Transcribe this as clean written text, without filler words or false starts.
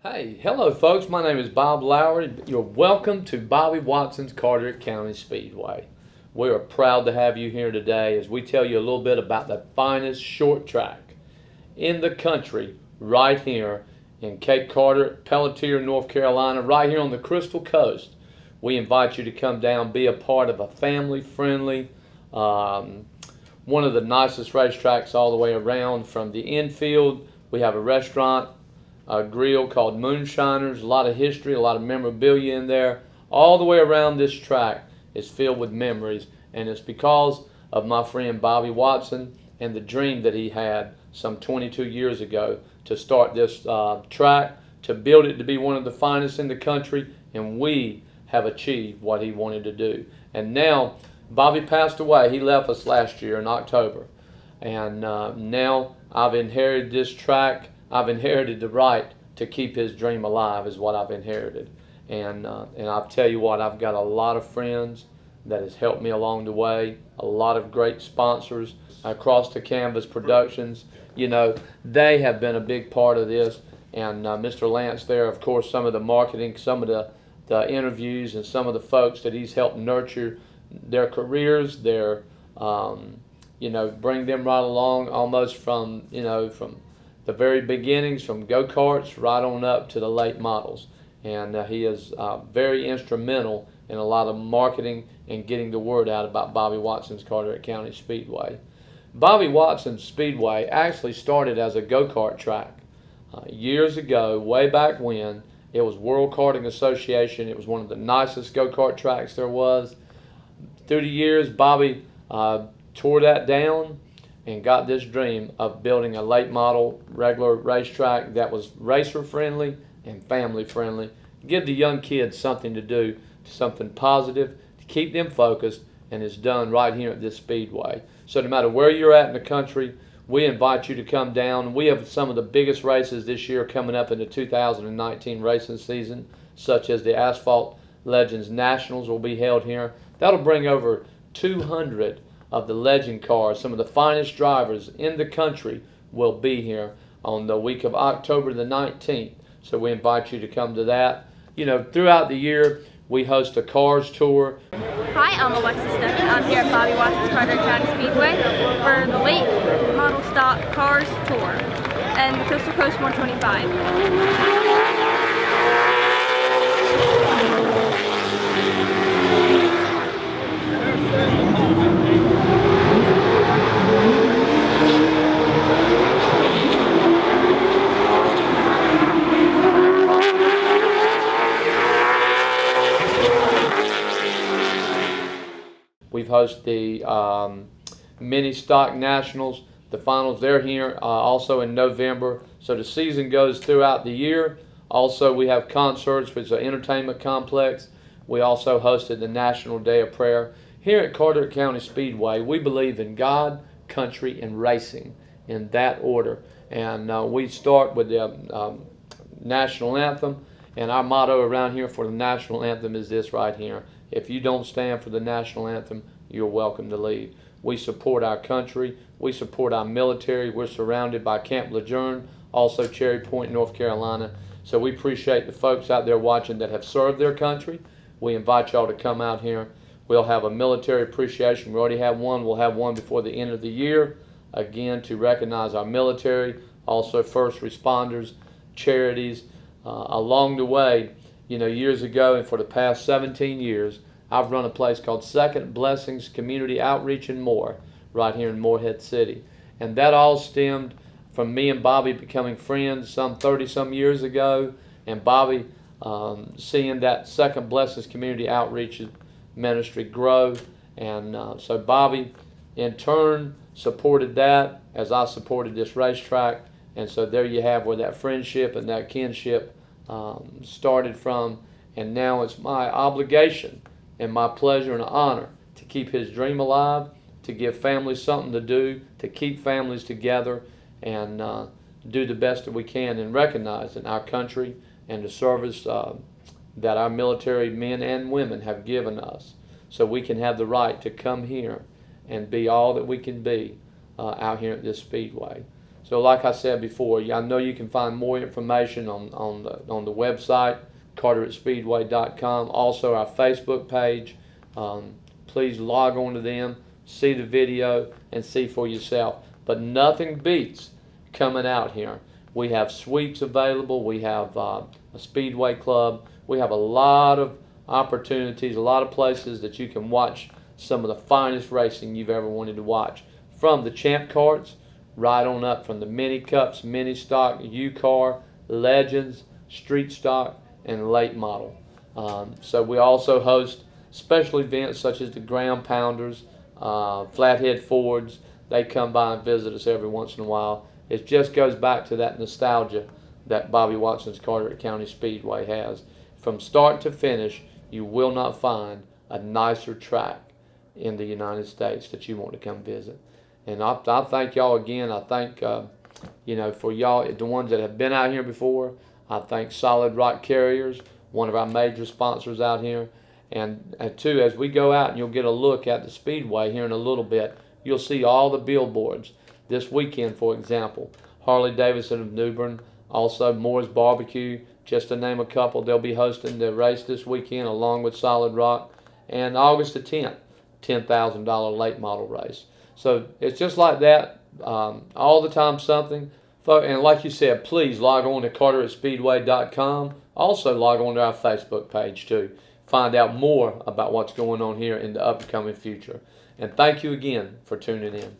Hey, hello folks, my name is Bob Lowery. You're welcome to Bobby Watson's Carteret County Speedway. We are proud to have you here today as we tell you a little bit about the finest short track in the country right here in Cape Carteret, Pelletier, North Carolina, right here on the Crystal Coast. We invite you to come down, be a part of a family-friendly, one of the nicest racetracks all the way around. From the infield, we have a restaurant, a grill called Moonshiners, a lot of history, a lot of memorabilia in there. All the way around this track is filled with memories, and it's because of my friend Bobby Watson and the dream that he had some 22 years ago to start this track, to build it to be one of the finest in the country, and we have achieved what he wanted to do. And now, Bobby passed away. He left us last year in October, and now I've inherited this track. I've inherited the right to keep his dream alive is what I've inherited. And I'll tell you what, I've got a lot of friends that has helped me along the way, a lot of great sponsors across the Canvas Productions. You know, they have been a big part of this. And Mr. Lance there, of course, some of the marketing, some of the interviews, and some of the folks that he's helped nurture their careers, their, bring them right along almost from the very beginnings, from go-karts right on up to the late models. And he is very instrumental in a lot of marketing and getting the word out about Bobby Watson's Carteret County Speedway. Bobby Watson's Speedway actually started as a go-kart track. Years ago, way back when, it was World Karting Association. It was one of the nicest go-kart tracks there was. Through the years, Bobby tore that down and got this dream of building a late model regular racetrack that was racer friendly and family friendly. Give the young kids something to do, something positive to keep them focused, and it's done right here at this speedway. So no matter where you're at in the country, we invite you to come down. We have some of the biggest races this year coming up in the 2019 racing season, such as the Asphalt Legends Nationals will be held here. That'll bring over 200 of the legend cars. Some of the finest drivers in the country will be here on the week of October the 19th. So we invite you to come to that. You know, throughout the year, we host a cars tour. Hi, I'm Alexis Steffan. I'm here at Bobby Watson's Carteret County Speedway for the late model stock cars tour and the Coastal Coast 125. We've hosted the mini stock nationals. The finals, they're here also in November. So the season goes throughout the year. Also, we have concerts, which is an entertainment complex. We also hosted the National Day of Prayer. Here at Carteret County Speedway, we believe in God, country, and racing in that order. And we start with the National Anthem. And our motto around here for the National Anthem is this right here: if you don't stand for the National Anthem, you're welcome to leave. We support our country. We support our military. We're surrounded by Camp Lejeune, also Cherry Point, North Carolina. So we appreciate the folks out there watching that have served their country. We invite y'all to come out here. We'll have a military appreciation. We already have one. We'll have one before the end of the year, again, to recognize our military, also first responders, charities. Along the way, you know, years ago and for the past 17 years, I've run a place called Second Blessings Community Outreach and More right here in Morehead City. And that all stemmed from me and Bobby becoming friends some 30-some years ago, and Bobby seeing that Second Blessings Community Outreach ministry grow. And so Bobby, in turn, supported that as I supported this racetrack. And so there you have where that friendship and that kinship started from. And now it's my obligation and my pleasure and honor to keep his dream alive, to give families something to do, to keep families together, and do the best that we can in recognizing our country and the service that our military men and women have given us, so we can have the right to come here and be all that we can be out here at this speedway. So like I said before, I know you can find more information on the website, CarteretSpeedway.com. Also our Facebook page. Please log on to them, see the video, and see for yourself. But nothing beats coming out here. We have suites available. We have a Speedway club. We have a lot of opportunities, a lot of places that you can watch some of the finest racing you've ever wanted to watch. From the Champ Carts, right on up from the Mini Cups, Mini Stock, U-Car, Legends, Street Stock, and Late Model. So we also host special events such as the Ground Pounders, Flathead Fords. They come by and visit us every once in a while. It just goes back to that nostalgia that Bobby Watson's Carteret County Speedway has. From start to finish, you will not find a nicer track in the United States that you want to come visit. And I thank y'all again. I thank, for y'all, the ones that have been out here before. I thank Solid Rock Carriers, one of our major sponsors out here. And two, as we go out and you'll get a look at the Speedway here in a little bit, you'll see all the billboards. This weekend, for example, Harley Davidson of New Bern, also Moore's Barbecue, just to name a couple. They'll be hosting the race this weekend along with Solid Rock. And August the 10th, $10,000 late model race. So it's just like that, all the time something. And like you said, please log on to CarteretSpeedway.com. Also log on to our Facebook page too. Find out more about what's going on here in the upcoming future. And thank you again for tuning in.